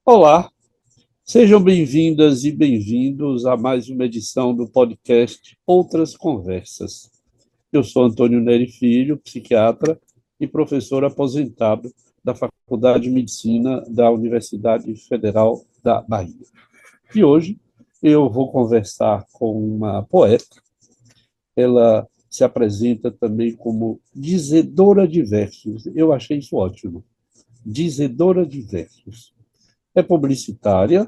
Olá, sejam bem-vindas e bem-vindos a mais uma edição do podcast Outras Conversas. Eu sou Antônio Neri Filho, psiquiatra e professor aposentado da Faculdade de Medicina da Universidade Federal da Bahia. E hoje eu vou conversar com uma poeta. Ela se apresenta também como dizedora de versos. Eu achei isso ótimo. Dizedora de versos. É publicitária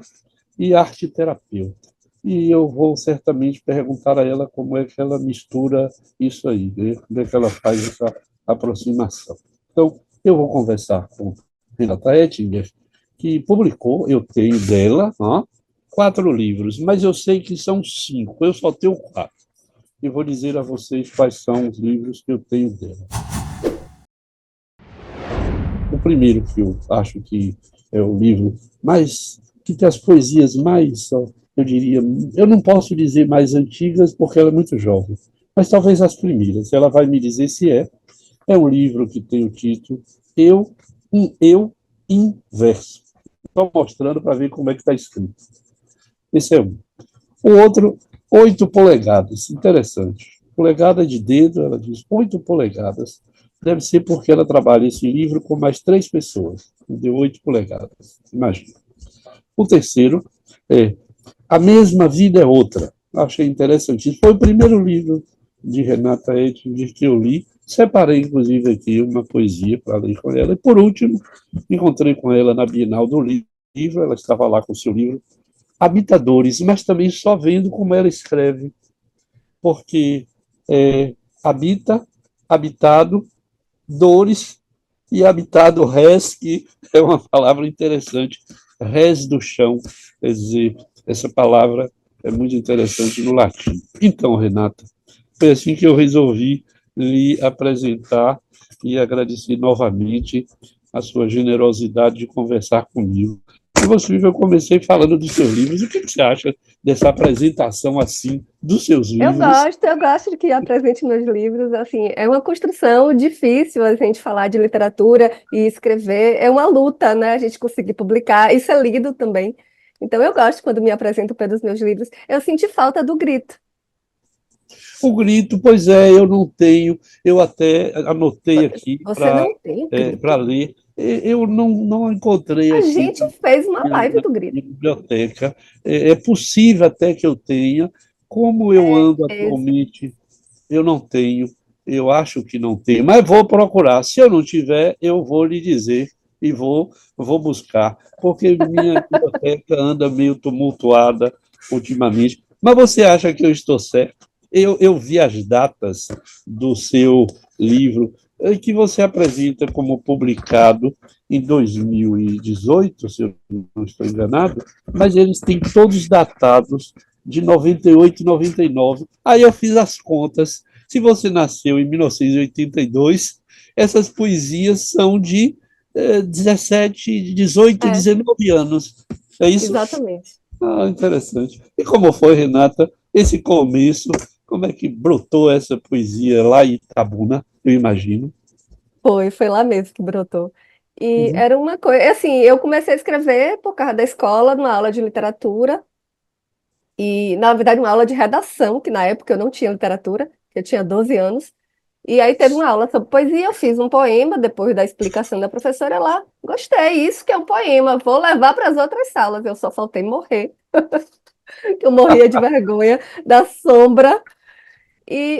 e arte-terapeuta. E eu vou certamente perguntar a ela como é que ela mistura isso aí, né? Como é que ela faz essa aproximação. Então, eu vou conversar com Renata Ettinger, que publicou, eu tenho dela, 4 livros, mas eu sei que são 5, eu só tenho 4. E vou dizer a vocês quais são os livros que eu tenho dela. O primeiro que eu acho que é o livro mais que tem as poesias mais, eu diria, eu não posso dizer mais antigas porque ela é muito jovem, mas talvez as primeiras. Ela vai me dizer se é. É um livro que tem o título Eu Inverso. Estou mostrando para ver como é que está escrito. Esse é um. O outro, 8 polegadas. Interessante. Polegada de dedo, ela diz 8 polegadas. Deve ser porque ela trabalha esse livro com mais 3 pessoas. De 8 polegadas. Imagina. O terceiro é A Mesma Vida é Outra. Achei interessantíssimo. Foi o primeiro livro de Renata Ettinger que eu li. Separei, inclusive, aqui uma poesia para ler com ela. E, por último, encontrei com ela na Bienal do Livro. Ela estava lá com o seu livro Habitadores, mas também só vendo como ela escreve, porque habita, habitado, dores e habitado res, que é uma palavra interessante, res do chão, quer dizer, essa palavra é muito interessante no latim. Então, Renata, foi assim que eu resolvi lhe apresentar e agradecer novamente a sua generosidade de conversar comigo. Inclusive, eu comecei falando dos seus livros. O que você acha dessa apresentação assim dos seus livros? Eu gosto de que apresente meus livros, assim, é uma construção difícil a gente falar de literatura e escrever, é uma luta, né, a gente conseguir publicar e ser lido também. Então eu gosto quando me apresento pelos meus livros. Eu senti falta do grito. O grito, pois é, eu não tenho, eu até anotei aqui Você para não tem para grito? ler. Eu não encontrei A aqui gente fez uma live na do grito. biblioteca. É possível até que eu tenha. Como eu ando É, atualmente, eu não tenho. Eu acho que não tenho, mas vou procurar. Se eu não tiver, eu vou lhe dizer e vou buscar, porque minha biblioteca anda meio tumultuada ultimamente. Mas você acha que eu estou certo? Eu vi as datas do seu livro, que você apresenta como publicado em 2018, se eu não estou enganado, mas eles têm todos datados de 98 e 99. Aí eu fiz as contas. Se você nasceu em 1982, essas poesias são de 17, 18, é, 19 anos. É isso? exatamente. Ah, interessante. E como foi, Renata, esse começo? Como é que brotou essa poesia lá em Itabuna, eu imagino? Foi lá mesmo que brotou. E Uhum. era uma coisa, assim, eu comecei a escrever por causa da escola, numa aula de literatura. E, na verdade, uma aula de redação, que na época eu não tinha literatura, eu tinha 12 anos. E aí teve uma aula sobre poesia, eu fiz um poema depois da explicação da professora lá. Gostei, isso que é um poema, vou levar para as outras salas. Eu só faltei morrer, que eu morria de vergonha da sombra.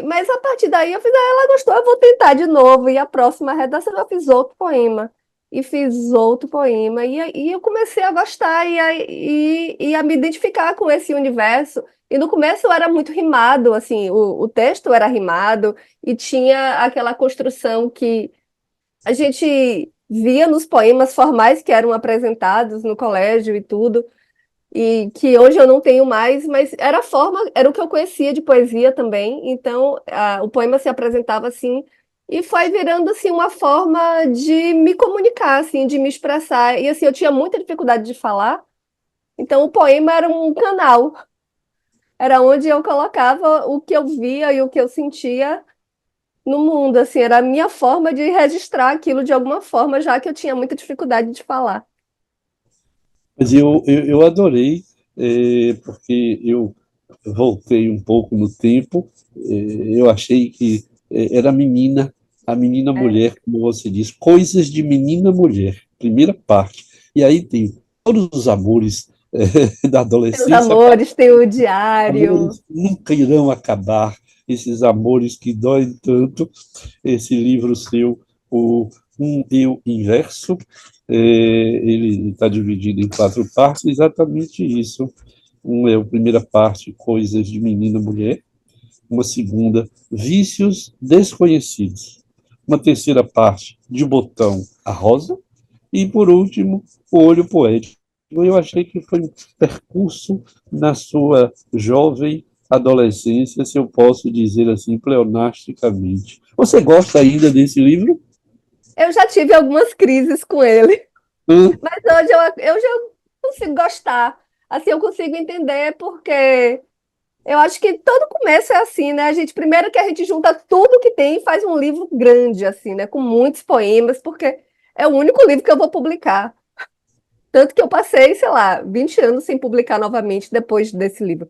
Mas a partir daí eu fiz, ela gostou, eu vou tentar de novo. E a próxima redação eu fiz outro poema. E fiz outro poema. E eu comecei a gostar e a me identificar com esse universo. E no começo era muito rimado, assim, o texto era rimado e tinha aquela construção que a gente via nos poemas formais que eram apresentados no colégio e tudo e que hoje eu não tenho mais, mas era a forma, era o que eu conhecia de poesia também. Então, o poema se apresentava assim e foi virando assim uma forma de me comunicar, assim, de me expressar. E assim, eu tinha muita dificuldade de falar, então o poema era um canal, era onde eu colocava o que eu via e o que eu sentia no mundo, assim, era a minha forma de registrar aquilo de alguma forma, já que eu tinha muita dificuldade de falar. Mas eu adorei, porque eu voltei um pouco no tempo, eu achei que era a menina É, mulher, como você diz, coisas de menina mulher, primeira parte. E aí tem todos os amores da tem os adolescência, amores, tem o diário. amores que nunca irão acabar, esses amores que doem tanto. Esse livro seu, o Um Eu Inverso, ele está dividido em quatro partes, exatamente isso. Um é a primeira parte, Coisas de Menina e Mulher. Uma segunda, Vícios Desconhecidos. Uma terceira parte, De Botão a Rosa. E, por último, O Olho Poético. Eu achei que foi um percurso na sua jovem adolescência, se eu posso dizer assim, pleonasticamente. Você gosta ainda desse livro? Eu já tive algumas crises com ele, Hã? mas hoje eu já consigo gostar. Assim, eu consigo entender porque eu acho que todo começo é assim, né? A gente, primeiro que a gente junta tudo que tem e faz um livro grande, assim, né? Com muitos poemas, porque é o único livro que eu vou publicar. Tanto que eu passei, sei lá, 20 anos sem publicar novamente depois desse livro.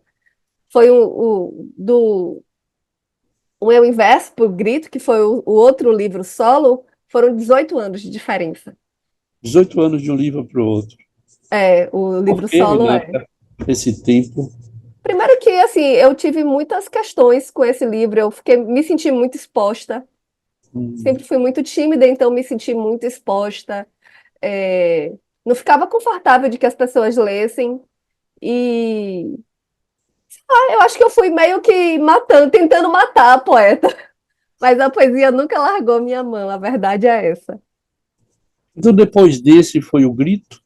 Foi o Eu Inverso por Grito, que foi o outro livro solo, foram 18 anos de diferença. 18 anos de um livro para o outro. É, o Por livro que, solo é. Renata, esse tempo? Primeiro que, assim, eu tive muitas questões com esse livro, me senti muito exposta. Hum, Sempre fui muito tímida, então me senti muito exposta. É, não ficava confortável de que as pessoas lessem. E eu acho que eu fui meio que matando, tentando matar a poeta. Mas a poesia nunca largou minha mão, a verdade é essa. Então, depois desse foi o Grito?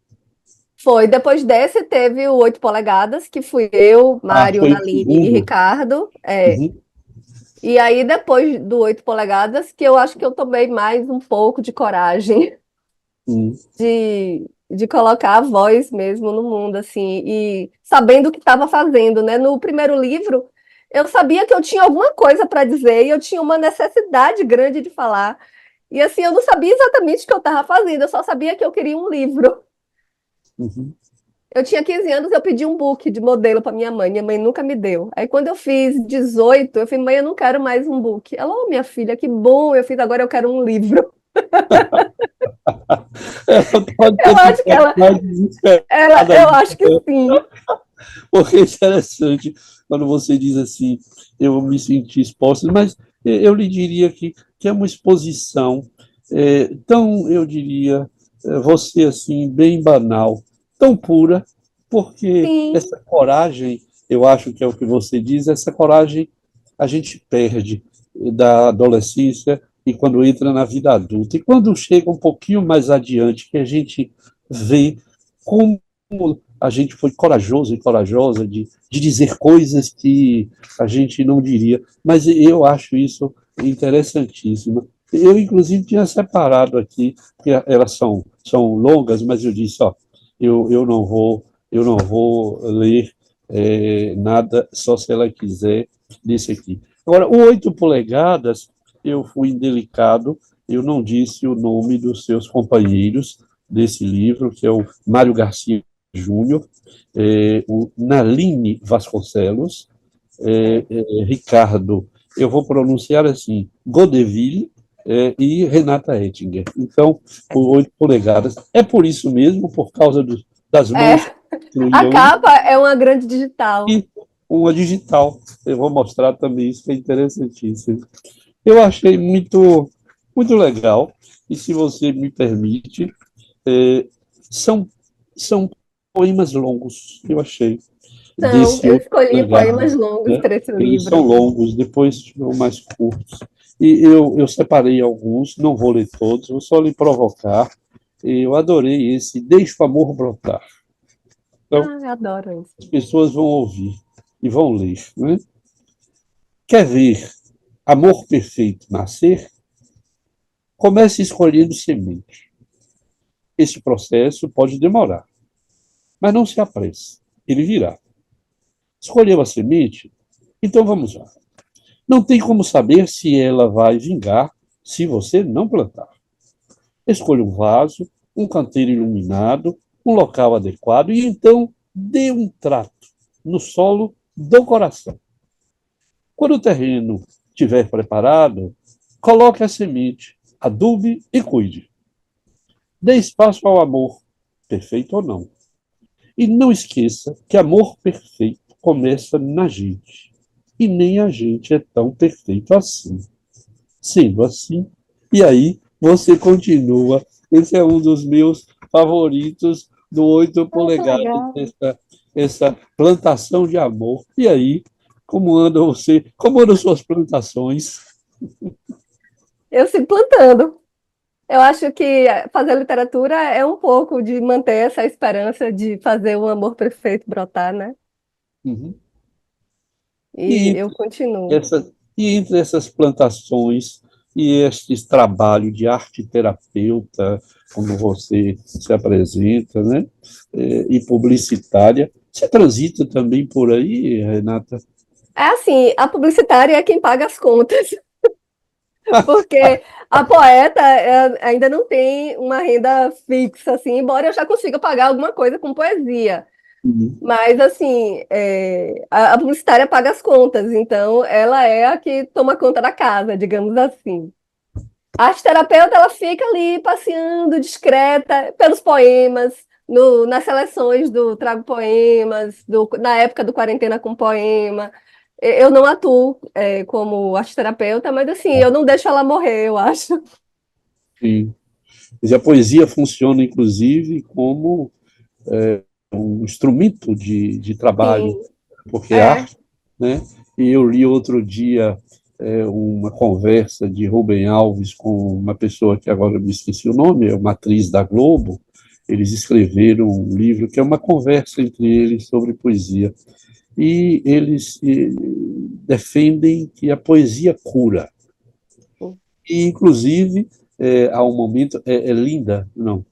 Foi, depois desse teve o 8 polegadas, que fui eu, Ah, Mário, foi o Naline e segundo? Ricardo. É. Uhum. E aí, depois do 8 polegadas, que eu acho que eu tomei mais um pouco de coragem Hum. de colocar a voz mesmo no mundo, assim, e sabendo o que estava fazendo, né? No primeiro livro, eu sabia que eu tinha alguma coisa para dizer e eu tinha uma necessidade grande de falar. E assim, eu não sabia exatamente o que eu estava fazendo, eu só sabia que eu queria um livro. Uhum. Eu tinha 15 anos, eu pedi um book de modelo para minha mãe nunca me deu. Aí quando eu fiz 18, eu falei, mãe, eu não quero mais um book. Ela, oh, minha filha, que bom, eu fiz, agora eu quero um livro. Ela pode Eu ter acho que ficado mais desesperada eu ainda, acho que sim. porque é interessante quando você diz assim, eu me senti exposta, mas eu lhe diria que é uma exposição tão, eu diria, você assim, bem banal, tão pura, porque Sim, essa coragem, eu acho que é o que você diz, essa coragem a gente perde da adolescência e quando entra na vida adulta. E quando chega um pouquinho mais adiante, que a gente vê como a gente foi corajoso e corajosa de dizer coisas que a gente não diria. Mas eu acho isso interessantíssimo. Eu, inclusive, tinha separado aqui, porque elas são longas, mas eu disse, ó, eu não vou ler nada, só se ela quiser, desse aqui. Agora, o 8 polegadas, eu fui indelicado, eu não disse o nome dos seus companheiros desse livro, que é o Mário Garcia Júnior, o Naline Vasconcelos, é. Ricardo, eu vou pronunciar assim, Godeville, e Renata Ettinger. Então, o 8 polegadas. É por isso mesmo, por causa das mãos É. que A construíam isso, capa é uma grande digital. e uma digital. Eu vou mostrar também isso, que é interessantíssimo. Eu achei muito legal, e se você me permite, é, são, são poemas longos, eu achei, Então, desse eu outro escolhi poemas legado, longos né? para esse Eles são livro. longos, depois são mais curtos. E eu separei alguns, não vou ler todos, vou só lhe provocar. Eu adorei esse Deixa o Amor Brotar. Então, Ah, eu adoro isso. as pessoas vão ouvir e vão ler, né? Quer ver amor perfeito nascer? Comece escolhendo semente. Esse processo pode demorar, mas não se apresse, ele virá. Escolheu a semente? Então vamos lá. Não tem como saber se ela vai vingar se você não plantar. Escolha um vaso, um canteiro iluminado, um local adequado e então dê um trato no solo do coração. Quando o terreno estiver preparado, coloque a semente, adube e cuide. Dê espaço ao amor, perfeito ou não. E não esqueça que amor perfeito começa na gente. E nem a gente é tão perfeito assim. Sendo assim, e aí você continua. Esse é um dos meus favoritos do 8 Ah, que polegadas, legal. essa plantação de amor. E aí, como anda você? Como andam suas plantações? Eu sigo plantando. Eu acho que fazer literatura é um pouco de manter essa esperança de fazer o amor perfeito brotar, né? Uhum. E E eu continuo. entre essas plantações e estes trabalhos de arte terapeuta, como você se apresenta, né? E publicitária, você transita também por aí, Renata? É assim, a publicitária é quem paga as contas, porque a poeta ainda não tem uma renda fixa, assim, embora eu já consiga pagar alguma coisa com poesia. Uhum. Mas, assim, a publicitária paga as contas, então ela é a que toma conta da casa, digamos assim. A arte terapeuta, ela fica ali passeando discreta pelos poemas, nas seleções do Trago Poemas, na época do Quarentena com Poema. Eu não atuo, como arte terapeuta, mas assim, eu não deixo ela morrer, eu acho. Sim. Mas a poesia funciona, inclusive, como um instrumento de trabalho, Sim, porque é é. arte, né? E eu li outro dia uma conversa de Rubem Alves com uma pessoa que agora eu me esqueci o nome, é uma atriz da Globo. Eles escreveram um livro que é uma conversa entre eles sobre poesia. E eles defendem que a poesia cura. E, inclusive, há um momento, é linda, não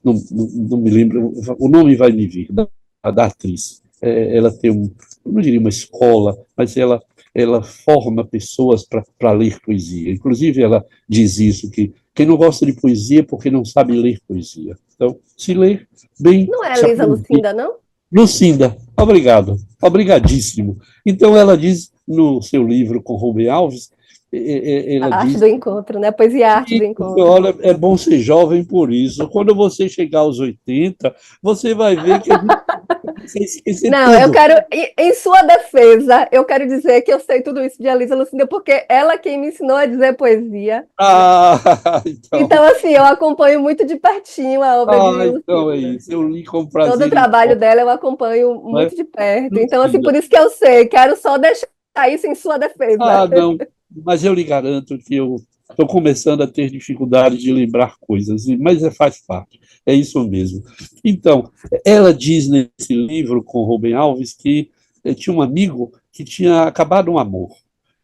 me lembro, o nome vai me vir, da atriz. Ela tem eu não diria uma escola, mas ela forma pessoas para ler poesia. Inclusive, ela diz isso, que quem não gosta de poesia é porque não sabe ler poesia. Então, se ler bem, Não é a se Lisa aprender. Lucinda, não? Lucinda, obrigado, obrigadíssimo. Então, ela diz no seu livro com Rubem Alves, ela A arte diz do encontro, né? Poesia e a arte do e, encontro. olha, é bom ser jovem por isso. Quando você chegar aos 80, você vai ver que a gente vai esquecer Não, eu tudo. quero, em sua defesa, eu quero dizer que eu sei tudo isso de Elisa Lucinda, porque ela quem me ensinou a dizer poesia. Ah, então, Então, assim, eu acompanho muito de pertinho a obra de então é Lucinda. isso. Eu li com Todo o prazer em trabalho dela eu acompanho né? muito de perto. Então, assim, Lucinda. por isso que eu sei, quero só deixar isso em sua defesa. Não, mas eu lhe garanto que eu estou começando a ter dificuldade de lembrar coisas, mas faz parte, é isso mesmo. Então, ela diz nesse livro com Rubem Alves que tinha um amigo que tinha acabado um amor.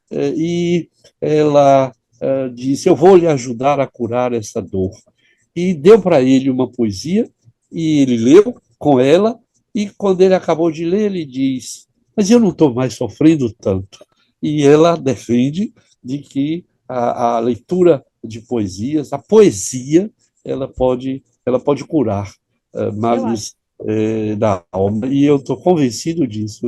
E ela disse: Eu vou lhe ajudar a curar essa dor. E deu para ele uma poesia, e ele leu com ela, e quando ele acabou de ler, ele diz: Mas eu não estou mais sofrendo tanto. E ela defende de que a leitura de poesias, a poesia, ela pode curar Eu acho. males da alma. E eu estou convencido disso.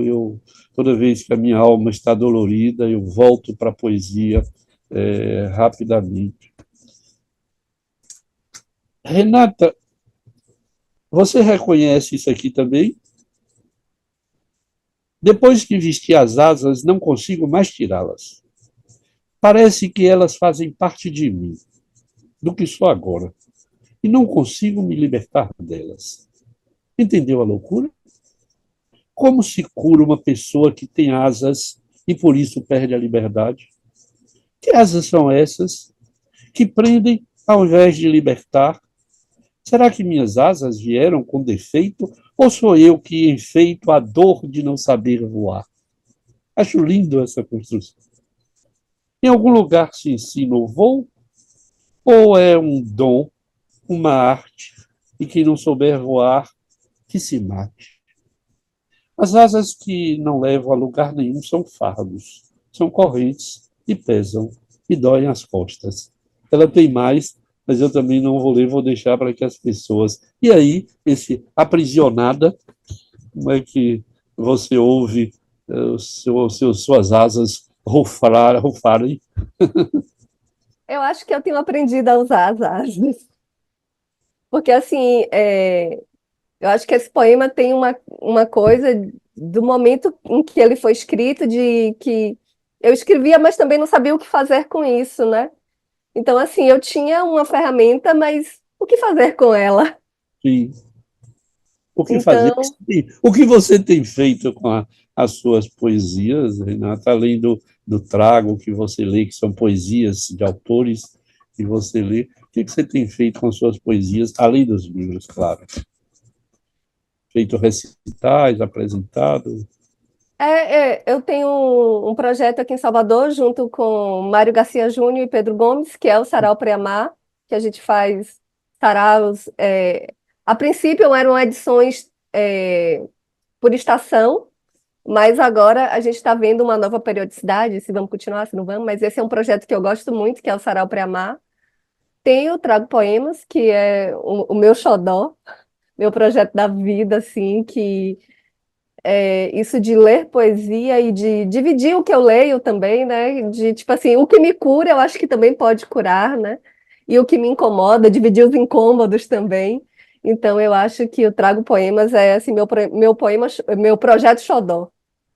Toda vez que a minha alma está dolorida, eu volto para a poesia rapidamente. Renata, você reconhece isso aqui também? Depois que vesti as asas, não consigo mais tirá-las. Parece que elas fazem parte de mim, do que sou agora, e não consigo me libertar delas. Entendeu a loucura? Como se cura uma pessoa que tem asas e por isso perde a liberdade? Que asas são essas que prendem ao invés de libertar? Será que minhas asas vieram com defeito ou sou eu que enfeito a dor de não saber voar? Acho lindo essa construção. Em algum lugar se ensina o voo ou é um dom, uma arte, e quem não souber voar, que se mate? As asas que não levam a lugar nenhum são fardos, são correntes e pesam e doem as costas. Ela tem mais mas eu também não vou ler, vou deixar para que as pessoas. E aí, esse aprisionada, como é que você ouve suas asas rufarem? Eu acho que eu tenho aprendido a usar as asas. Porque, assim, eu acho que esse poema tem uma coisa do momento em que ele foi escrito, de que eu escrevia, mas também não sabia o que fazer com isso, né? Então, assim, eu tinha uma ferramenta, mas o que fazer com ela? Sim. O que fazer? Então, O que você tem feito com as suas poesias, Renata, além do trago que você lê, que são poesias de autores que você lê, o que você tem feito com as suas poesias, além dos livros, claro? Feito recitais, apresentado? eu tenho um projeto aqui em Salvador, junto com Mário Garcia Júnior e Pedro Gomes, que é o Sarau Preamar, que a gente faz saraus. A princípio eram edições por estação, mas agora a gente está vendo uma nova periodicidade, se vamos continuar, se não vamos, mas esse é um projeto que eu gosto muito, que é o Sarau Preamar. Tenho Trago Poemas, que é o meu xodó, meu projeto da vida, assim, que isso de ler poesia e de dividir o que eu leio também, né? De tipo assim, o que me cura, eu acho que também pode curar, né? E o que me incomoda, dividir os incômodos também. Então, eu acho que o Trago Poemas é assim, meu poema, meu projeto xodó.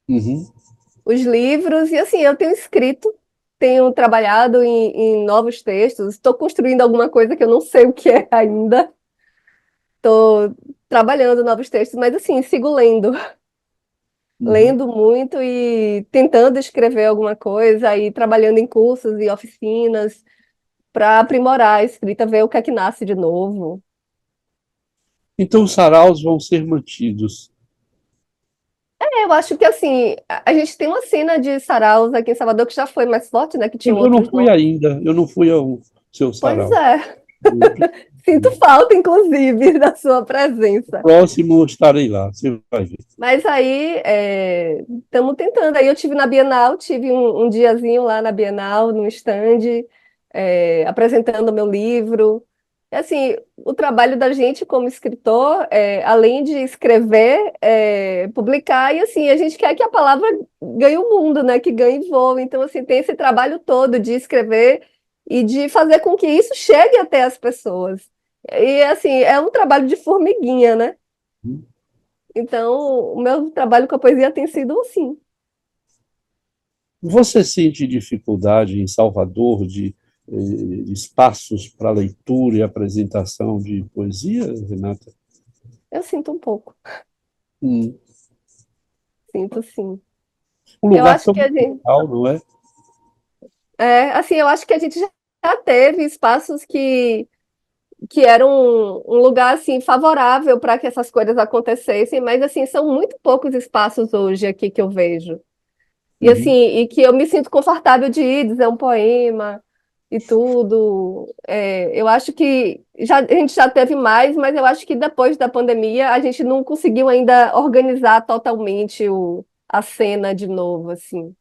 Uhum. Os livros, e assim, eu tenho escrito, tenho trabalhado em novos textos, estou construindo alguma coisa que eu não sei o que é ainda. Estou trabalhando novos textos, mas assim, sigo lendo. Uhum. Lendo muito e tentando escrever alguma coisa e trabalhando em cursos e oficinas para aprimorar a escrita, ver o que é que nasce de novo. Então, os saraus vão ser mantidos. Eu acho que assim, a gente tem uma cena de saraus aqui em Salvador que já foi mais forte, né? Que tinham Eu não outros fui nomes. ainda, eu não fui ao seu Pois sarau. é, Eu preciso sinto ir. falta, inclusive, da sua presença. Próximo estarei lá, você vai ver. Mas aí estamos tentando. Aí eu tive na Bienal, tive um diazinho lá na Bienal, no stand, apresentando o meu livro. E, assim, o trabalho da gente como escritor, além de escrever, publicar, e assim, a gente quer que a palavra ganhe o mundo, né? Que ganhe voo. Então, assim, tem esse trabalho todo de escrever e de fazer com que isso chegue até as pessoas. E assim, é um trabalho de formiguinha, né? Então, o meu trabalho com a poesia tem sido assim. Você sente dificuldade em Salvador de espaços para leitura e apresentação de poesia, Renata? Eu sinto um pouco, Hum. sinto sim. Um Eu lugar acho tão que a gente, legal, não é? assim, eu acho que a gente já teve espaços que eram um lugar assim favorável para que essas coisas acontecessem, mas assim, são muito poucos espaços hoje aqui que eu vejo. E assim, Uhum. e que eu me sinto confortável de ir dizer um poema e tudo. Eu acho que a gente já teve mais, mas eu acho que depois da pandemia a gente não conseguiu ainda organizar totalmente a cena de novo, assim,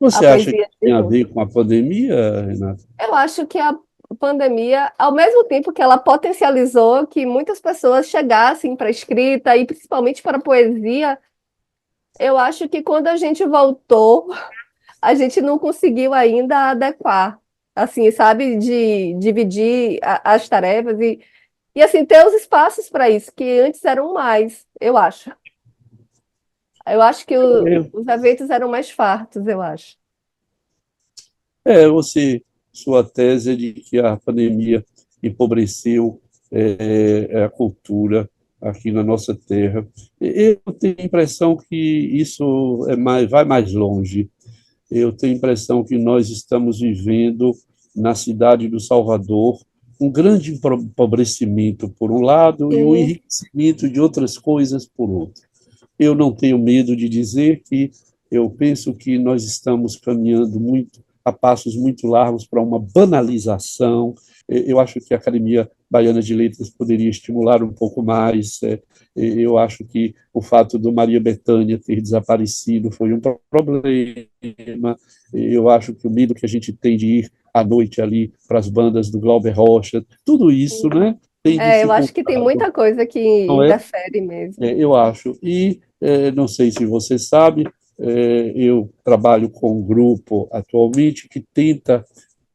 a Você acha que poesia de tem a novo. ver com a pandemia, Renata? Eu acho que a pandemia, ao mesmo tempo que ela potencializou que muitas pessoas chegassem para a escrita e principalmente para a poesia, eu acho que quando a gente voltou a gente não conseguiu ainda adequar, assim, sabe, de dividir as tarefas e assim, ter os espaços para isso, que antes eram mais, eu acho. Eu acho que os eventos eram mais fartos, eu acho. Sua tese é de que a pandemia empobreceu a cultura aqui na nossa terra. Eu tenho a impressão que isso vai mais longe. Eu tenho a impressão que nós estamos vivendo na cidade do Salvador um grande empobrecimento por um lado e um Sim, enriquecimento de outras coisas por outro. Eu não tenho medo de dizer que eu penso que nós estamos caminhando muito a passos muito largos para uma banalização. Eu acho que a Academia Baiana de Letras poderia estimular um pouco mais. Eu acho que o fato do Maria Bethânia ter desaparecido foi um problema. Eu acho que o medo que a gente tem de ir à noite ali para as bandas do Glauber Rocha, tudo isso, né, tem Eu acho que tem dificultado, muita coisa que não é? interfere mesmo. Eu acho. E não sei se você sabe, eu trabalho com um grupo atualmente que tenta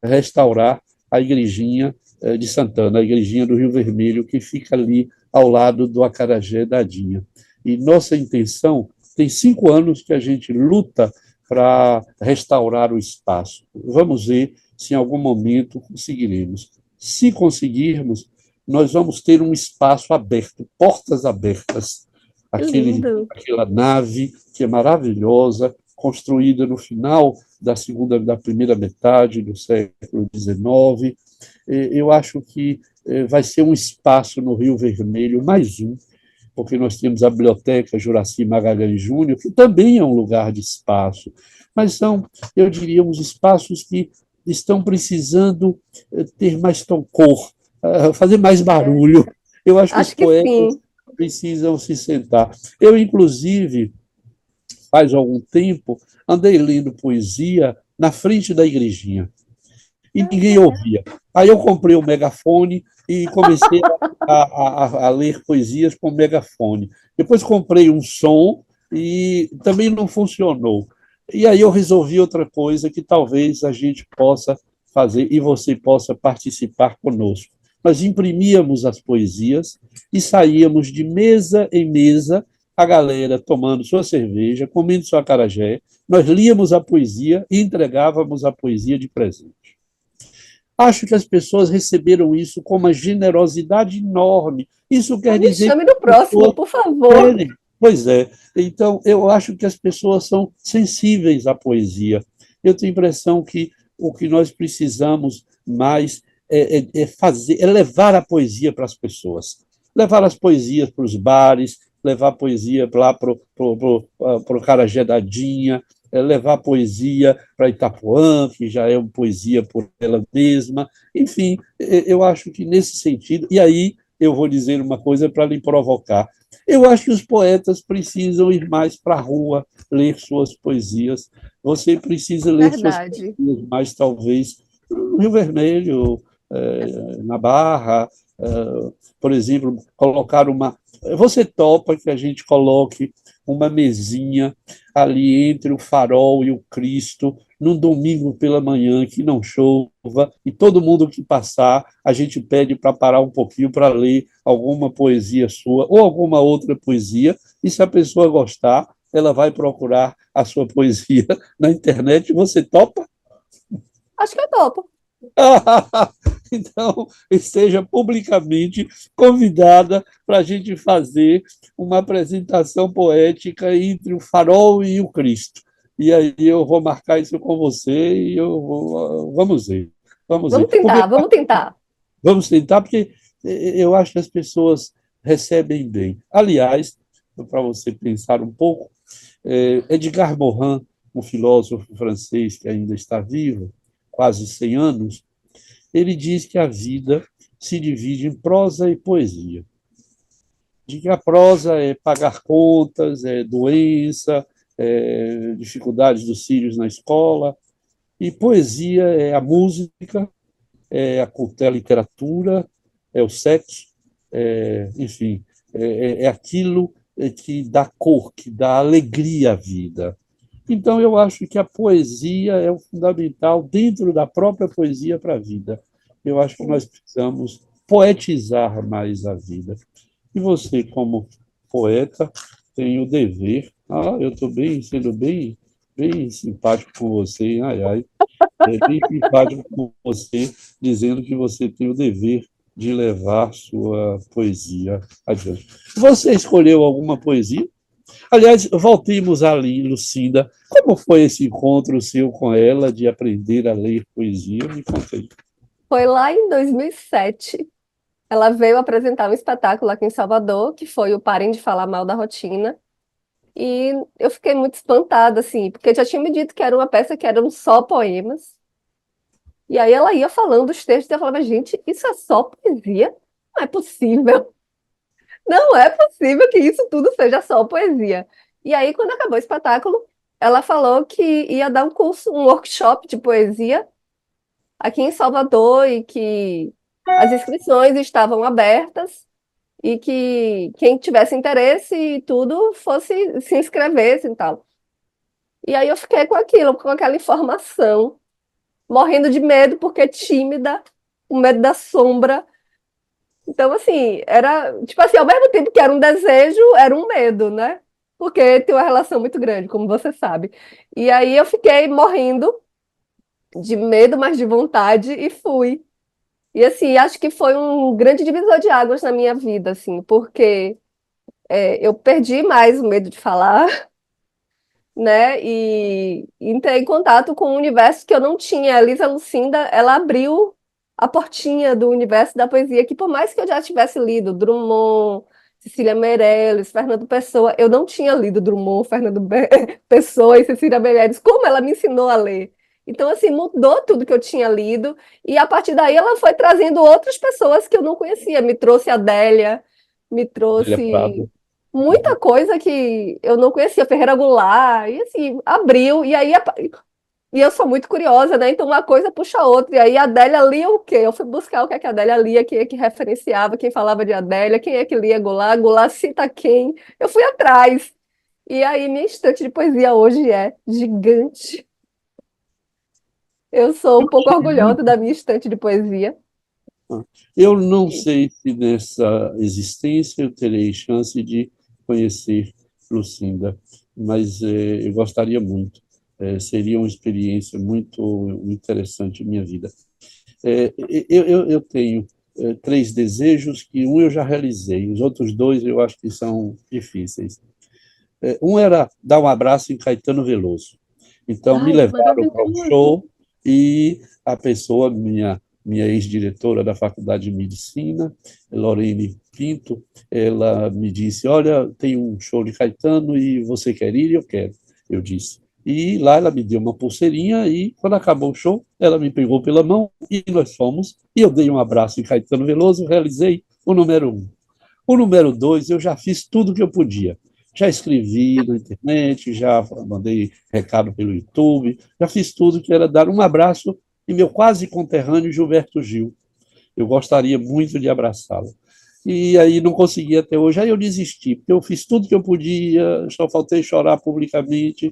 restaurar a igrejinha de Santana, a igrejinha do Rio Vermelho, que fica ali ao lado do Acarajé Dadinha. E nossa intenção, tem 5 anos que a gente luta para restaurar o espaço. Vamos ver se em algum momento conseguiremos. Se conseguirmos, nós vamos ter um espaço aberto, portas abertas, Que lindo. aquela nave que é maravilhosa, construída no final da primeira metade do século XIX. Eu acho que vai ser um espaço no Rio Vermelho, mais um, porque nós temos a Biblioteca Juraci Magalhães Júnior, que também é um lugar de espaço, mas são, eu diria, uns espaços que estão precisando ter mais tom cor, fazer mais É, barulho. Eu acho que os acho que poetas sim. precisam se sentar. Eu, inclusive, faz algum tempo, andei lendo poesia na frente da igrejinha e Ah, que ninguém legal. ouvia. Aí eu comprei o megafone e comecei a ler poesias com megafone. Depois comprei um som e também não funcionou. E aí eu resolvi outra coisa que talvez a gente possa fazer e você possa participar conosco. Nós imprimíamos as poesias e saíamos de mesa em mesa, a galera tomando sua cerveja, comendo sua acarajé, nós líamos a poesia e entregávamos a poesia de presente. Acho que as pessoas receberam isso com uma generosidade enorme. Isso Então quer me dizer chame que no as próximo, pessoas por favor. querem. Pois é. Então, eu acho que as pessoas são sensíveis à poesia. Eu tenho a impressão que o que nós precisamos mais é fazer, é levar a poesia para as pessoas. Levar as poesias para os bares, levar a poesia lá para o Carajé Dadinha, levar a poesia para Itapuã, que já é uma poesia por ela mesma. Enfim, eu acho que nesse sentido, e aí eu vou dizer uma coisa para lhe provocar. Eu acho que os poetas precisam ir mais para a rua, ler suas poesias. Você precisa ler suas Verdade. poesias mais, talvez, no Rio Vermelho, na Barra, por exemplo, colocar uma. Você topa que a gente coloque uma mesinha ali entre o farol e o Cristo, num domingo pela manhã que não chova, e todo mundo que passar, a gente pede para parar um pouquinho para ler alguma poesia sua ou alguma outra poesia, e se a pessoa gostar, ela vai procurar a sua poesia na internet. Você topa? Acho que eu topo. Então, esteja publicamente convidada para a gente fazer uma apresentação poética entre o farol e o Cristo. E aí eu vou marcar isso com você e vamos ver. Vamos ver. Vamos tentar, vamos tentar. Vamos tentar, porque eu acho que as pessoas recebem bem. Aliás, para você pensar um pouco, Edgar Morin, um filósofo francês que ainda está vivo, quase 100 anos, ele diz que a vida se divide em prosa e poesia. De que a prosa é pagar contas, é doença, é dificuldades dos filhos na escola, e poesia é a música, é a literatura, é o sexo, enfim, é aquilo que dá cor, que dá alegria à vida. Então, eu acho que a poesia é o fundamental dentro da própria poesia para a vida. Eu acho que nós precisamos poetizar mais a vida. E você, como poeta, tem o dever. Eu estou sendo bem simpático com você, hein? Ai, ai. Bem simpático com você, dizendo que você tem o dever de levar sua poesia adiante. Você escolheu alguma poesia? Aliás, voltemos ali, Lucinda. Como foi esse encontro seu com ela de aprender a ler poesia? Me conta aí. Foi lá em 2007. Ela veio apresentar um espetáculo aqui em Salvador, que foi o Parem de Falar Mal da Rotina. E eu fiquei muito espantada, assim, porque já tinha me dito que era uma peça que eram só poemas. E aí ela ia falando os textos e eu falava, gente, isso é só poesia? Não é possível. Não é possível que isso tudo seja só poesia. E aí, quando acabou o espetáculo, ela falou que ia dar um curso, um workshop de poesia aqui em Salvador e que as inscrições estavam abertas e que quem tivesse interesse e tudo fosse se inscrevesse e tal. E aí eu fiquei com aquilo, com aquela informação, morrendo de medo porque tímida, o medo da sombra. Então, assim, era, tipo assim, ao mesmo tempo que era um desejo, era um medo, né? Porque tem uma relação muito grande, como você sabe. E aí eu fiquei morrendo de medo, mas de vontade, e fui. E assim, acho que foi um grande divisor de águas na minha vida, assim, porque eu perdi mais o medo de falar, né? E entrei em contato com um universo que eu não tinha. A Lisa Lucinda, ela abriu a portinha do universo da poesia, que por mais que eu já tivesse lido Drummond, Cecília Meirelles, Fernando Pessoa, eu não tinha lido Drummond, Pessoa e Cecília Meirelles, como ela me ensinou a ler. Então, assim, mudou tudo que eu tinha lido, e a partir daí ela foi trazendo outras pessoas que eu não conhecia. Me trouxe a Adélia, me Adélia trouxe Prado. muita coisa que eu não conhecia, Ferreira Goulart, e assim, abriu, e eu sou muito curiosa, né? Então uma coisa puxa a outra, e aí a Adélia lia o quê? Eu fui buscar o que é que a Adélia lia, quem é que referenciava, quem falava de Adélia, quem é que lia Goulart, Goulart cita quem, eu fui atrás. E aí minha estante de poesia hoje é gigante. Eu sou um pouco orgulhosa da minha estante de poesia. Eu não sei se nessa existência eu terei chance de conhecer Lucinda, mas eu gostaria muito. Seria uma experiência muito interessante em minha vida. Eu tenho três desejos, que um eu já realizei, os outros dois eu acho que são difíceis. Um era dar um abraço em Caetano Veloso. Então, me Ai, que levaram para um maravilhoso! show e a pessoa, minha ex-diretora da Faculdade de Medicina, Lorene Pinto, ela me disse: Olha, tem um show de Caetano e você quer ir? Eu quero. Eu disse. E lá ela me deu uma pulseirinha e, quando acabou o show, ela me pegou pela mão e nós fomos. E eu dei um abraço em Caetano Veloso, realizei o número um. O número dois, eu já fiz tudo que eu podia. Já escrevi na internet, já mandei recado pelo YouTube, já fiz tudo que era dar um abraço em meu quase conterrâneo Gilberto Gil. Eu gostaria muito de abraçá-lo. E aí não consegui até hoje. Aí eu desisti, porque eu fiz tudo que eu podia, só faltei chorar publicamente.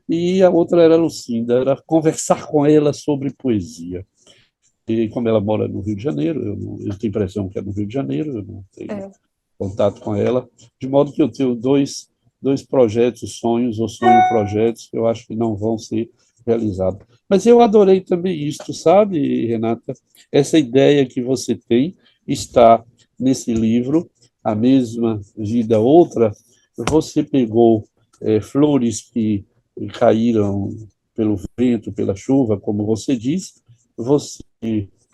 E a outra era a Lucinda, era conversar com ela sobre poesia. E como ela mora no Rio de Janeiro, eu tenho a impressão que é no Rio de Janeiro, eu não tenho É. contato com ela, de modo que eu tenho dois projetos, sonhos ou sonho-projetos que eu acho que não vão ser realizados. Mas eu adorei também isto, sabe, Renata? Essa ideia que você tem está nesse livro, A Mesma Vida Outra. Você pegou flores que caíram pelo vento, pela chuva, como você diz, você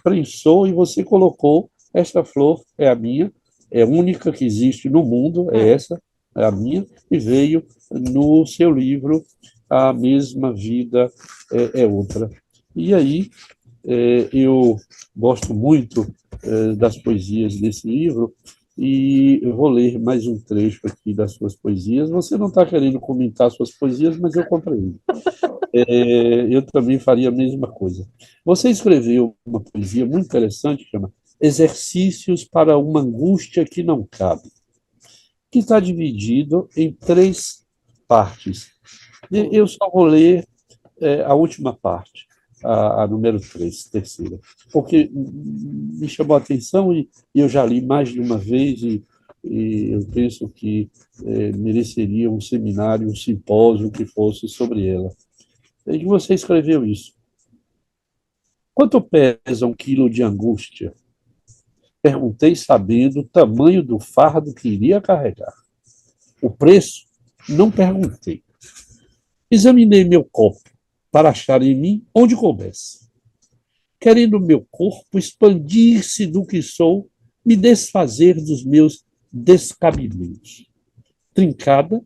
prensou e você colocou: esta flor é a minha, é única que existe no mundo, é É. essa, é a minha, e veio no seu livro A Mesma Vida é Outra. E aí eu gosto muito das poesias desse livro, e eu vou ler mais um trecho aqui das suas poesias. Você não está querendo comentar suas poesias, mas eu compreendo. Eu também faria a mesma coisa. Você escreveu uma poesia muito interessante, que chama Exercícios para uma Angústia que Não Cabe, que está dividido em três partes. Sim. Eu só vou ler a última parte, a número 3, terceira, porque me chamou a atenção e eu já li mais de uma vez e eu penso que mereceria um seminário, um simpósio que fosse sobre ela. E você escreveu isso. Quanto pesa um quilo de angústia? Perguntei, sabendo o tamanho do fardo que iria carregar. O preço? Não perguntei. Examinei meu corpo para achar em mim onde coubesse. Querendo meu corpo expandir-se do que sou, me desfazer dos meus descabimentos. Trincada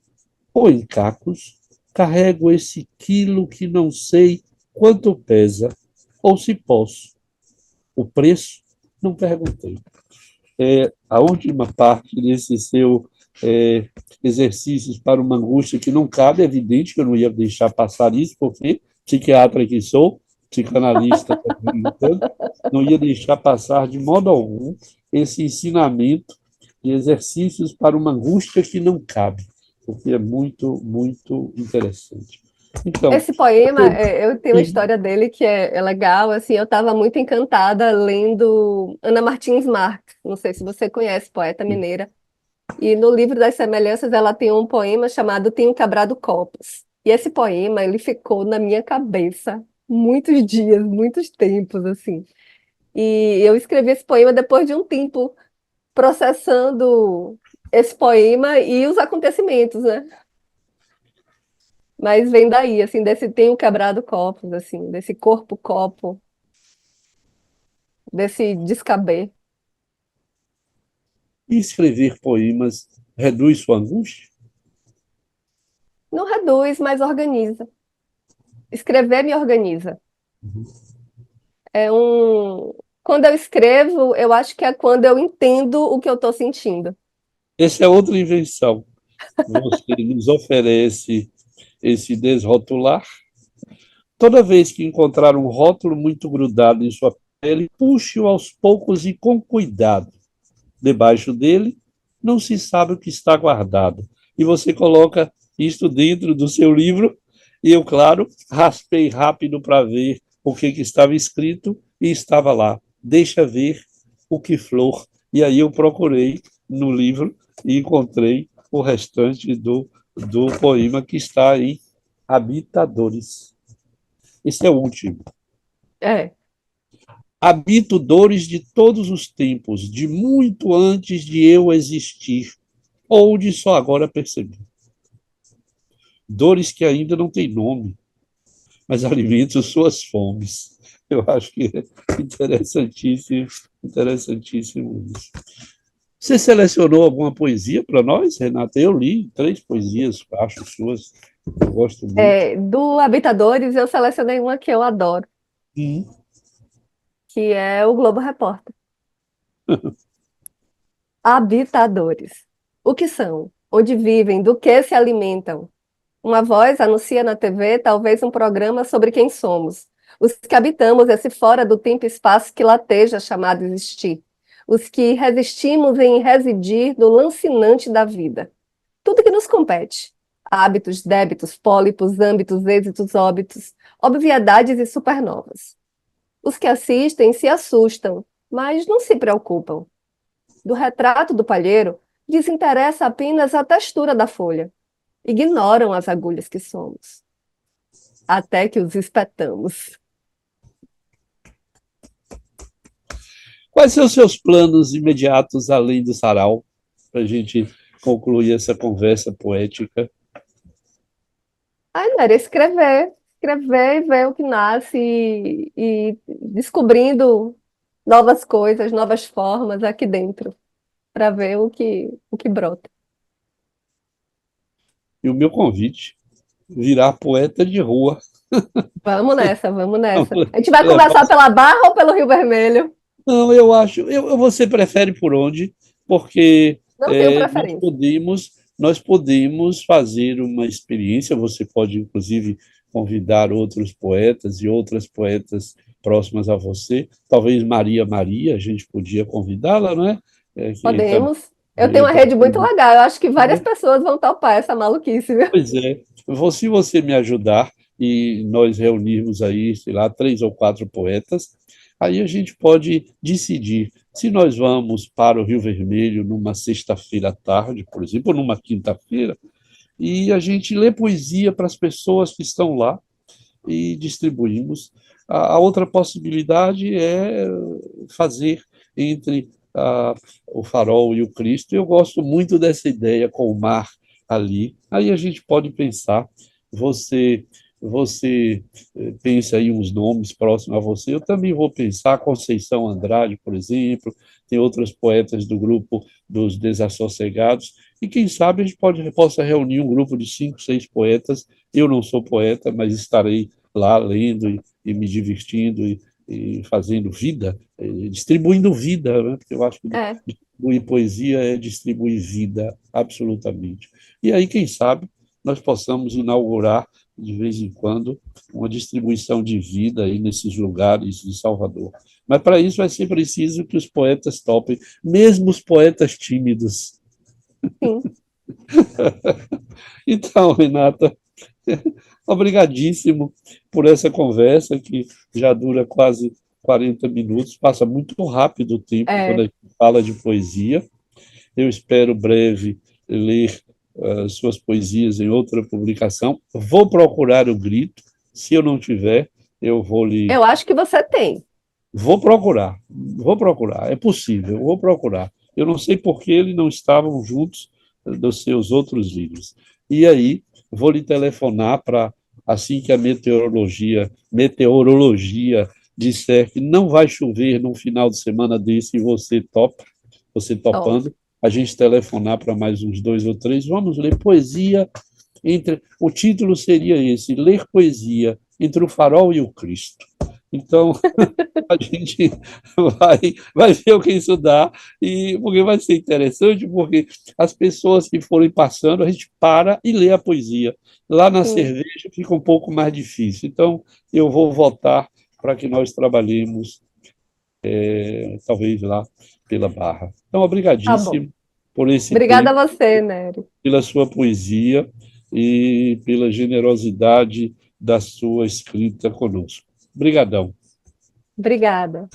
ou em cacos, carrego esse quilo que não sei quanto pesa, ou se posso. O preço? Não perguntei. A última parte desse seu exercícios para uma angústia que não cabe, é evidente que eu não ia deixar passar isso, porque psiquiatra que sou, psicanalista também, não ia deixar passar de modo algum esse ensinamento de exercícios para uma angústia que não cabe, porque é muito, muito interessante. Então, Esse poema, eu, eu tenho uma história dele que é legal, assim, eu estava muito encantada lendo Ana Martins Marques, não sei se você conhece, poeta mineira, e no livro das semelhanças ela tem um poema chamado Tenho Quebrado Copos, e esse poema, ele ficou na minha cabeça muitos dias, muitos tempos, assim, e eu escrevi esse poema depois de um tempo processando esse poema e os acontecimentos, né? Mas vem daí, assim, desse tenho quebrado copos, assim, desse corpo-copo, desse descaber. e escrever poemas reduz sua angústia? Não reduz, mas organiza. Escrever me organiza. É um... Quando eu escrevo, eu acho que é quando eu entendo o que eu estou sentindo. Essa é outra invenção. Você nos oferece esse desrotular. Toda vez que encontrar um rótulo muito grudado em sua pele, puxe-o aos poucos e com cuidado. Debaixo dele, não se sabe o que está guardado. E você coloca isto dentro do seu livro, e eu, claro, raspei rápido para ver o que estava escrito, e estava lá. Deixa ver o que flor. E aí eu procurei no livro e encontrei o restante do poema que está em Habitadores. Esse é o último. É, Habito dores de todos os tempos, de muito antes de eu existir, ou de só agora perceber. Dores que ainda não têm nome, mas alimentam suas fomes. Eu acho que é interessantíssimo, interessantíssimo isso. Você selecionou alguma poesia para nós, Renata? Eu li 3 poesias, acho suas, eu gosto muito. do Habitadores, eu selecionei uma que eu adoro, Hum. que é o Globo Repórter. Habitadores. O que são? Onde vivem? Do que se alimentam? Uma voz anuncia na TV talvez um programa sobre quem somos. Os que habitamos esse fora do tempo e espaço que lateja chamado existir. Os que resistimos em residir no lancinante da vida. Tudo que nos compete. Hábitos, débitos, pólipos, âmbitos, êxitos, óbitos, obviedades e supernovas. Os que assistem se assustam, mas não se preocupam. Do retrato do palheiro, desinteressa apenas a textura da folha. Ignoram as agulhas que somos, até que os espetamos. Quais são os seus planos imediatos além do sarau, para a gente concluir essa conversa poética? Ai, não era escrever, escrever e ver o que nasce e descobrindo novas coisas, novas formas aqui dentro, para ver o que brota. E o meu convite, virar poeta de rua. Vamos nessa, vamos nessa. A gente vai Levar. começar pela Barra ou pelo Rio Vermelho? Não, eu acho. Você prefere por onde? Porque Não tenho nós preferência. podemos fazer uma experiência. Você pode, inclusive, convidar outros poetas e outras poetas próximas a você. Talvez Maria Maria, a gente podia convidá-la, não é? Que também Podemos. Eu tenho uma rede muito legal. Eu acho que várias pessoas vão topar essa maluquice, viu? Pois é. Se você me ajudar e nós reunirmos aí, sei lá, 3 ou 4 poetas, aí a gente pode decidir se nós vamos para o Rio Vermelho numa sexta-feira à tarde, por exemplo, ou numa quinta-feira, e a gente lê poesia para as pessoas que estão lá e distribuímos. A outra possibilidade é fazer entre o Farol e o Cristo. Eu gosto muito dessa ideia com o mar ali. Aí a gente pode pensar, você você pensa aí uns nomes próximos a você, eu também vou pensar, Conceição Andrade, por exemplo, tem outros poetas do grupo dos Desassossegados, e quem sabe a gente possa reunir um grupo de 5, 6 poetas. Eu não sou poeta, mas estarei lá lendo e me divertindo e fazendo vida, distribuindo vida, né? Porque eu acho que É. distribuir poesia é distribuir vida, absolutamente. E aí, quem sabe, nós possamos inaugurar de vez em quando, uma distribuição de vida aí nesses lugares de Salvador. Mas para isso vai ser preciso que os poetas topem, mesmo os poetas tímidos. Sim. Então, Renata, obrigadíssimo por essa conversa que já dura quase 40 minutos, passa muito rápido o tempo quando a É, gente fala de poesia. Eu espero breve ler suas poesias em outra publicação. Vou procurar o Grito. Se eu não tiver, eu vou lhe. eu acho que você tem. Vou procurar. Vou procurar. É possível, vou procurar. Eu não sei por que eles não estavam juntos dos seus outros livros. E aí, vou lhe telefonar para, assim que a meteorologia disser que não vai chover num final de semana desse e você topa, você Top. topando, a gente telefonar para mais uns dois ou três. Vamos ler poesia entre. O título seria esse: Ler Poesia entre o Farol e o Cristo. Então, a gente vai ver o que isso dá, e porque vai ser interessante, porque as pessoas que forem passando, a gente para e lê a poesia. Lá na Sim. cerveja fica um pouco mais difícil. Então, eu vou votar para que nós trabalhemos, talvez lá pela Barra. Então, Tá bom. obrigadíssimo por esse Obrigada tempo, a você, Nery. pela sua poesia e pela generosidade da sua escrita conosco. Obrigadão. Obrigada.